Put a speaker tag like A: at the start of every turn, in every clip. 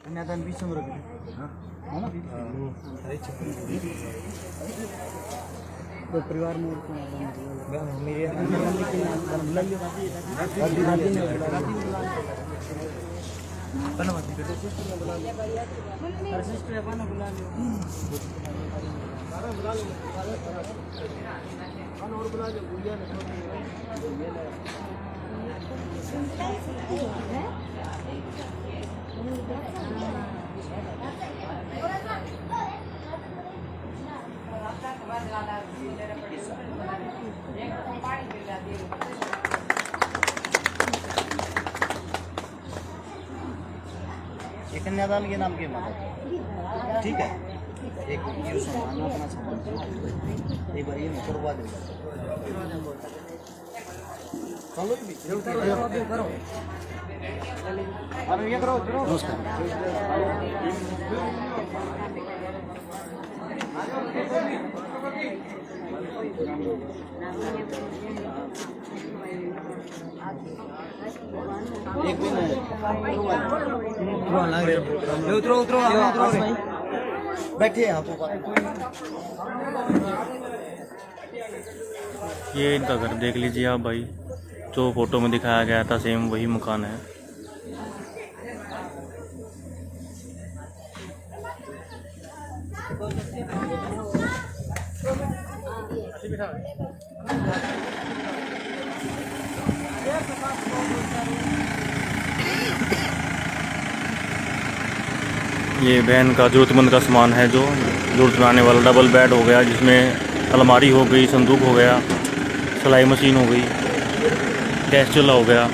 A: कन्यादान 20 में रखे हां है ना तो परिवार में मेरे ये कन्यादान के नाम के मतलब ठीक है। एक ये सम्मान अपना सम्मान एक बार ये करवा दे चलो करो अरे ये करो नमस्कार एक उतरो उतरो बैठे आप
B: ये इनका घर देख लीजिए आप भाई, जो फोटो में दिखाया गया था सेम वही मकान है। ये बहन का जरूरतमंद का सामान है, जो जरूरत में आने वाला डबल बेड हो गया, जिसमें अलमारी हो गई, संदूक हो गया, सिलाई मशीन हो गई, गैस चूल्हा हो गया।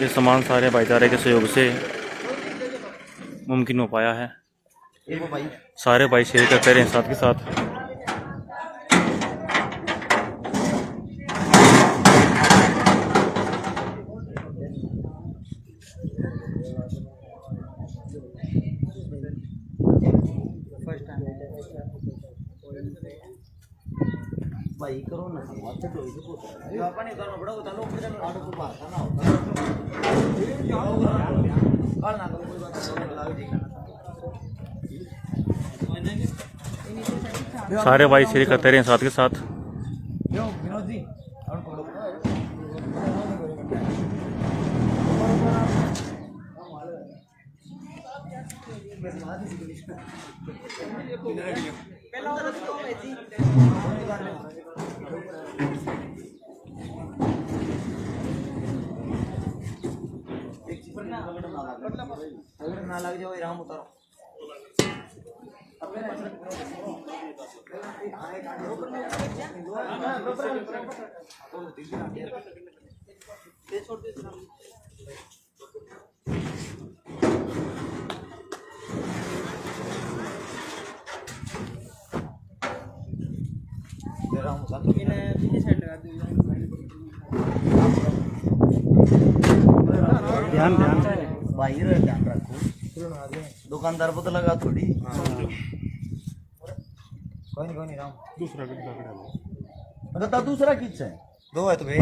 B: ये सामान सारे भाईचारे के सहयोग से मुमकिन हो पाया है। सारे भाई शेयर करते रहे साथ के साथ।
A: भाई करो ना मत तो ये अपन ही करना बड़ा होता लोग फिर आड़ो को बात ना होता काल ना कोई बात नहीं।
B: सारे भाई शेयर करते रहे साथ के साथ।
A: विनोद जी और पकड़ो अगर ना लग जाओ राम उतारो ध्यान ध्यान बाहर ध्यान रखो। दुकानदार को तो लगा थोड़ी कोई नहीं राम दूसरा मतलब दूसरा किस है दो है तो भाई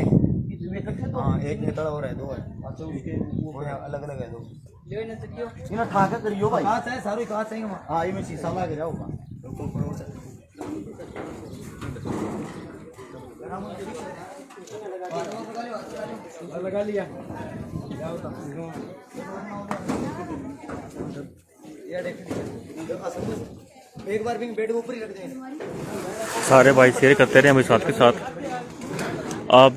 A: हाँ एक नेता और है दो है अच्छा उसके वो अलग अलग है दो इन्हें ठाका करियो भाई कांच है सारी कांच है हाँ ये में शीशा लगा जाओगा लगा लिया एक बार भी बेड के ऊपर ही रख दें।
B: सारे भाई शेयर करते रहे हमें साथ के साथ। आप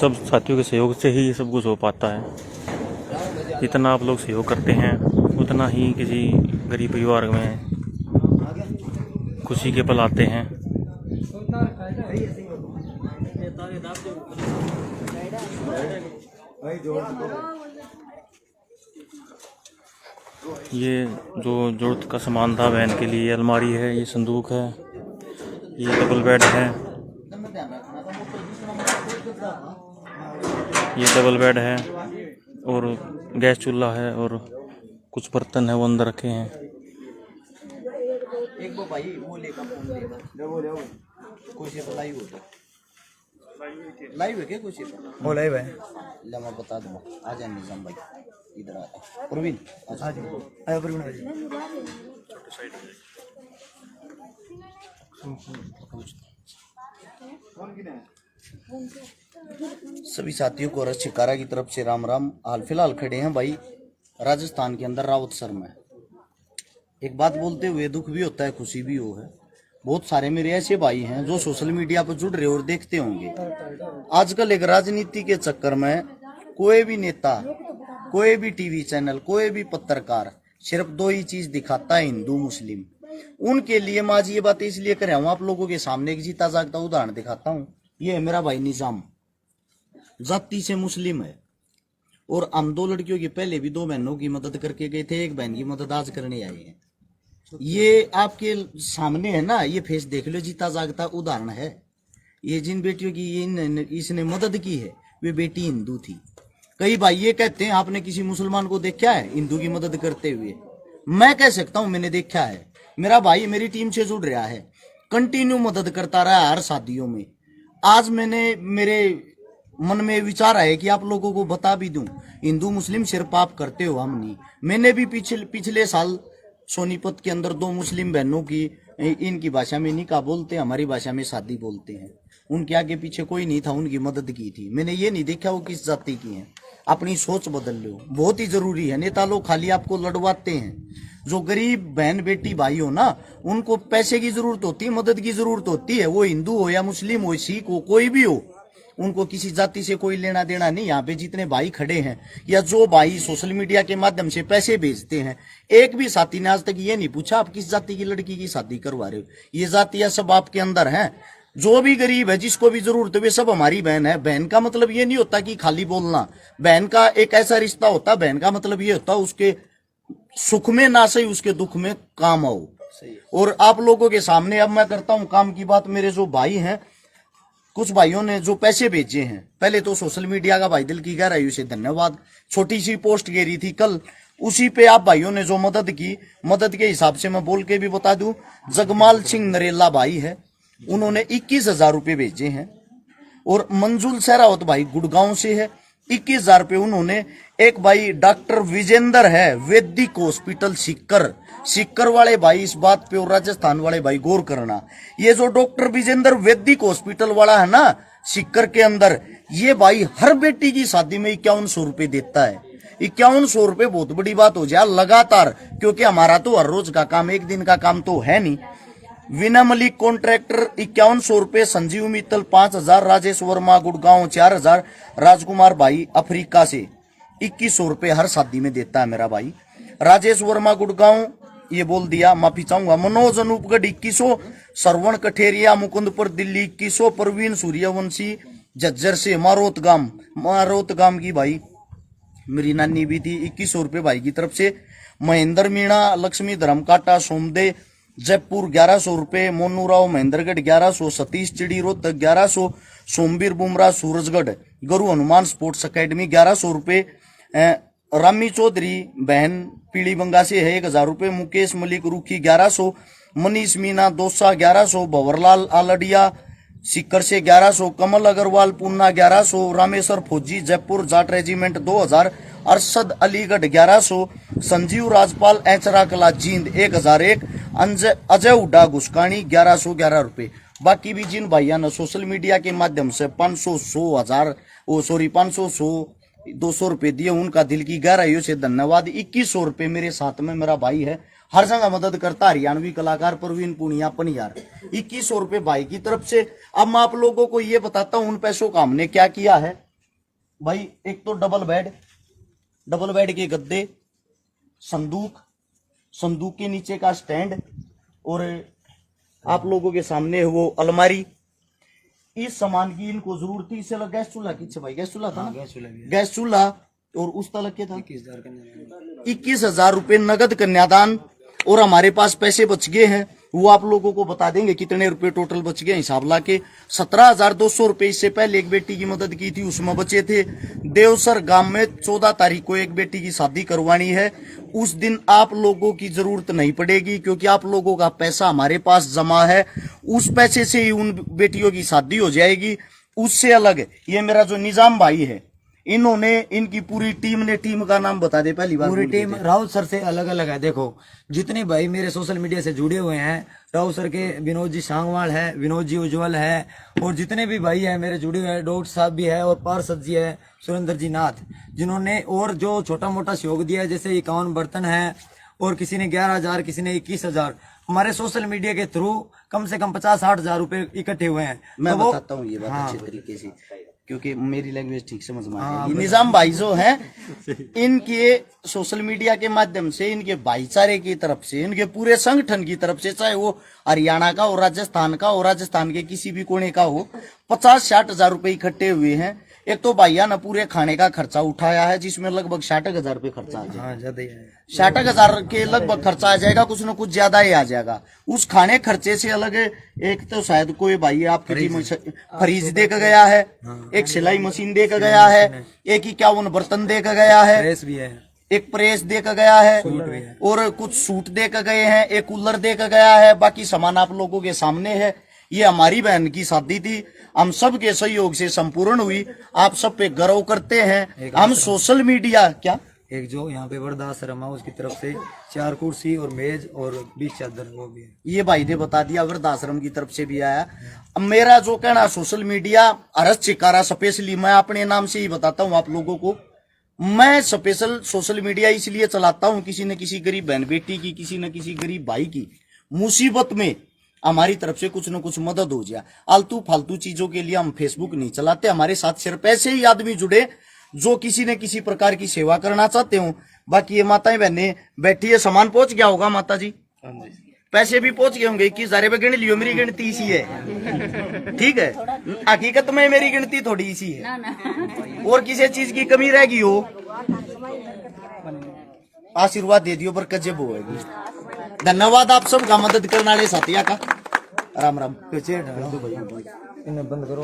B: सब साथियों के सहयोग से ही ये सब कुछ हो पाता है। जितना आप लोग सहयोग करते हैं उतना ही किसी गरीब परिवार में खुशी के पल आते हैं। ये जो जरूरत का सामान था बहन के लिए, अलमारी है, ये संदूक है, ये डबल बेड है, ये डबल बेड है और गैस चूल्हा है और कुछ बर्तन है वो अंदर रखे हैं।
A: एक वो भाई वो लेगा फोन लेगा जब कुछ ये लाइव होता लाइव है क्या कुछ वो लाइव है। मैं बता दूँ आ जाए निजाम भाई। इधर आ प्रवीण। अच्छा जी आया प्रवीण भाई। सभी साथियों को रस शिकारा की तरफ से राम राम। हाल फिलहाल खड़े हैं भाई राजस्थान के अंदर रावतसर में। एक बात बोलते हुए दुख भी होता है, खुशी भी हो है। बहुत सारे मेरे ऐसे भाई हैं जो सोशल मीडिया पर जुड़ रहे और देखते होंगे। आजकल एक राजनीति के चक्कर में कोई भी नेता, कोई भी टीवी चैनल, कोई भी पत्रकार सिर्फ दो ही चीज दिखाता है, हिंदू मुस्लिम। उनके लिए मैं आज ये बात इसलिए कर रहा हूँ आप लोगों के सामने एक जीता जागता उदाहरण दिखाता हूँ। ये है मेरा भाई निजाम, जाति से मुस्लिम है और हम दो लड़कियों की पहले भी दो बहनों की मदद करके गए थे, एक बहन की मदद आज करने आए हैं। ये आपके सामने है ना, ये फेस देख लो, जीता जागता उदाहरण है। ये जिन बेटियों की इसने मदद की है वे बेटी हिंदू थी। कई भाई ये कहते हैं आपने किसी मुसलमान को देखा है हिंदू की मदद करते हुए? मैं कह सकता हूं मैंने देखा है। मेरा भाई मेरी टीम से जुड़ रहा है, कंटिन्यू मदद करता रहा हर शादियों में। आज मेरे मन में विचार है कि आप लोगों को बता भी दूं, हिंदू मुस्लिम सिर्फ आप करते हो, हम नहीं। मैंने भी पिछले साल सोनीपत के अंदर दो मुस्लिम बहनों की, इनकी भाषा में निकाह बोलते हैं, हमारी भाषा में शादी बोलते हैं, उनके आगे पीछे कोई नहीं था, उनकी मदद की थी। मैंने ये नहीं देखा वो किस जाति की हैं। अपनी सोच बदल लो, बहुत ही जरूरी है। नेता लोग खाली आपको लड़वाते हैं। जो गरीब बहन बेटी भाई हो ना, उनको पैसे की जरूरत होती है, मदद की जरूरत होती है। वो हिंदू हो या मुस्लिम हो, सिख हो, कोई भी हो, उनको किसी जाति से कोई लेना देना नहीं। यहाँ पे जितने भाई खड़े हैं या जो भाई सोशल मीडिया के माध्यम से पैसे भेजते हैं, एक भी साथी ने आज तक ये नहीं पूछा आप किस जाति की लड़की की शादी करवा रहे हो। ये जातियां सब आपके अंदर हैं। जो भी गरीब है, जिसको भी जरूरत है, वे सब हमारी बहन है। बहन का मतलब ये नहीं होता कि खाली बोलना। बहन का एक ऐसा रिश्ता होता है, बहन का मतलब ये होता है उसके सुख में ना सही उसके दुख में काम आओ। और आप लोगों के सामने अब मैं करता हूं काम की बात। मेरे जो भाई हैं, कुछ भाइयों ने जो पैसे भेजे हैं, पहले तो सोशल मीडिया का भाई दिल की गहराइयों से धन्यवाद। छोटी सी पोस्ट गिरी थी कल, उसी पे आप भाइयों ने जो मदद की, मदद के हिसाब से मैं बोल के भी बता दूं, जगमाल सिंह नरेला भाई है, उन्होंने 21,000 रुपये भेजे हैं। और मंजुल सहरावत भाई गुड़गांव से है, 21,000 रुपये उन्होंने। एक भाई डॉक्टर विजेंद्र है, वैदिक हॉस्पिटल सिक्कर वाले भाई इस बात पे और राजस्थान वाले भाई गौर करना। ये जो डॉक्टर विजेंद्र वैदिक हॉस्पिटल वाला है ना सिक्कर के अंदर, ये भाई हर बेटी की शादी में 5100 रुपये देता है। 5100 रुपये बहुत बड़ी बात हो जाए लगातार, क्योंकि हमारा तो हर रोज का काम, एक दिन का काम तो है नहीं। वीना मलिक कॉन्ट्रैक्टर 5100 रुपये, संजीव मित्तल 5000, राजेश वर्मा गुड़गांव 4000, राजकुमार भाई अफ्रीका से 2100 रुपये हर शादी में देता है मेरा भाई। राजेश वर्मा गुड़गांव ये बोल दिया, माफी चाहूंगा। मनोज अनूपगढ़ 2100, श्रवण कठेरिया मुकुंदपुर दिल्ली 2100, प्रवीण सूर्यवंशी झज्जर से, मारोत गांव की भाई मेरी नानी भी थी, 2100 रुपये भाई की तरफ से। महेंद्र मीणा लक्ष्मी धर्मकाटा सोमदे जयपुर 1100 रुपये, मोनू राव महेंद्रगढ़ 1100, सतीश चिड़ी रोहतक 1100, सोमवीर बुमराह सूरजगढ़, गुरु हनुमान स्पोर्ट्स अकेडमी 1100 रुपये, रामी चौधरी बहन पीली बंगा से है 1000 रुपये, मुकेश मलिक रूखी 1100, मनीष मीना दोसा 1100, भंवरलाल आलडिया सिक्कर से 1100, कमल अग्रवाल पूना 1100, रामेश्वर फौजी जयपुर जाट रेजिमेंट 2000, अरशद अलीगढ़ 1100, संजीव राजपाल ऐचरा कला जींद 1001, अजय उड्डा घुसकानी 1111 रुपये। बाकी भी जिन भाइयों ने सोशल मीडिया के माध्यम से 200 रुपये दिए, उनका दिल की गहराइयों से धन्यवाद। 2100 रुपये मेरे साथ में मेरा भाई है, हर जगह मदद करता, हरियाणवी कलाकार प्रवीण पुनिया पनियार, 2100 रुपये भाई की तरफ से। अब मैं आप लोगों को ये बताता हूं उन पैसों का हमने क्या किया है भाई। एक तो डबल बेड के गद्दे, संदूक के नीचे का स्टैंड, और आप लोगों के सामने वो अलमारी। इस सामान की इनको जरूरत थी। इससे गैस चूल्हा किससे भाई? गैस चूल्हा था ना? गैस चूल्हा। और उस तलक के था 21,000 रुपये नगद कन्यादान। और हमारे पास पैसे बच गए हैं, वो आप लोगों को बता देंगे कितने रुपए टोटल बच गए हिसाब ला के। 17,200 रुपये इससे पहले एक बेटी की मदद की थी, उसमें बचे थे। देवसर गांव में 14 तारीख को एक बेटी की शादी करवानी है, उस दिन आप लोगों की जरूरत नहीं पड़ेगी, क्योंकि आप लोगों का पैसा हमारे पास जमा है। उस पैसे से ही उन बेटियों की शादी हो जाएगी। उससे अलग ये मेरा जो निजाम भाई है, इन्होंने इनकी पूरी टीम ने, टीम का नाम बता दे पहली बार।
C: पूरी टीम राउत सर से अलग अलग है। देखो जितने भाई मेरे सोशल मीडिया से जुड़े हुए हैं, राउत सर के विनोद जी सांगवाल है, विनोद जी उज्जवल है, और जितने भी भाई हैं मेरे जुड़े हुए हैं, डॉक्टर साहब भी है और पार्षद जी है, सुरेंद्र जी नाथ, जिन्होंने और जो छोटा मोटा सहयोग दिया है, जैसे 51 बर्तन है और किसी ने 11,000, किसी ने 21,000, हमारे सोशल मीडिया के थ्रू कम से कम 50-60 हजार रुपए इकट्ठे हुए हैं।
A: मैं
C: तो
A: बताता हूँ ये बात अच्छे तरीके से, क्योंकि मेरी लैंग्वेज ठीक समझ में आ रही है। निजाम भाई जो हैं, इनके सोशल मीडिया के माध्यम से, इनके भाईचारे की तरफ से, इनके पूरे संगठन की तरफ से, चाहे वो हरियाणा का हो, राजस्थान का हो, राजस्थान के किसी भी कोने का हो, 50-60 हजार रुपए इकट्ठे हुए हैं। एक तो भैया ने पूरे खाने का खर्चा उठाया है, जिसमें लगभग 60,000 रुपए खर्चा आ जाएगा। 60,000 के लगभग खर्चा आ जाएगा, कुछ न कुछ ज्यादा ही आ जाएगा। उस खाने खर्चे से अलग एक तो शायद कोई भाई आपके फ्रीज दे के गया है, एक सिलाई मशीन दे के गया है, एक 51 बर्तन दे के गया है,
C: प्रेस भी है,
A: एक प्रेस दे के गया है, और कुछ सूट दे के गए हैं, एक कूलर दे के गया है। बाकी सामान आप लोगों के सामने है। ये हमारी बहन की शादी थी, हम सब के सहयोग से संपूर्ण हुई। आप सब पे गर्व करते हैं। हम सोशल मीडिया क्या,
C: एक जो यहाँ पे वृद्धाश्रम है उसकी तरफ से 4 कुर्सी और मेज और 20 चादर वो भी है।
A: ये भाई ने बता दिया, वृद्धाश्रम की तरफ से भी आया। अब मेरा जो कहना, सोशल मीडिया अरस चिकारा स्पेशली मैं अपने नाम से ही बताता हूँ आप लोगों को। मैं स्पेशल सोशल मीडिया इसलिए चलाता हूँ, किसी न किसी गरीब बहन बेटी की, किसी न किसी गरीब भाई की मुसीबत में हमारी तरफ से कुछ न कुछ मदद हो जाए। आलतू फालतू चीजों के लिए हम फेसबुक नहीं चलाते। हमारे साथ सिर्फ ऐसे ही आदमी जुड़े जो किसी न किसी प्रकार की सेवा करना चाहते हो। बाकी ये माताएं बहनें बैठी है, सामान पहुंच गया होगा माता जी, पैसे भी पहुंच गए होंगे। 21,000 रुपए गिन लियो, मेरी गिनती इसी है, ठीक है। हकीकत में मेरी गिनती थोड़ी इसी है, और किसी चीज की कमी रह गई हो, आशीर्वाद दे दियो, बरकत जब होगी। धन्यवाद आप सब का मदद करने वाले साथिया का। राम राम।
C: इन्हें बंद करो।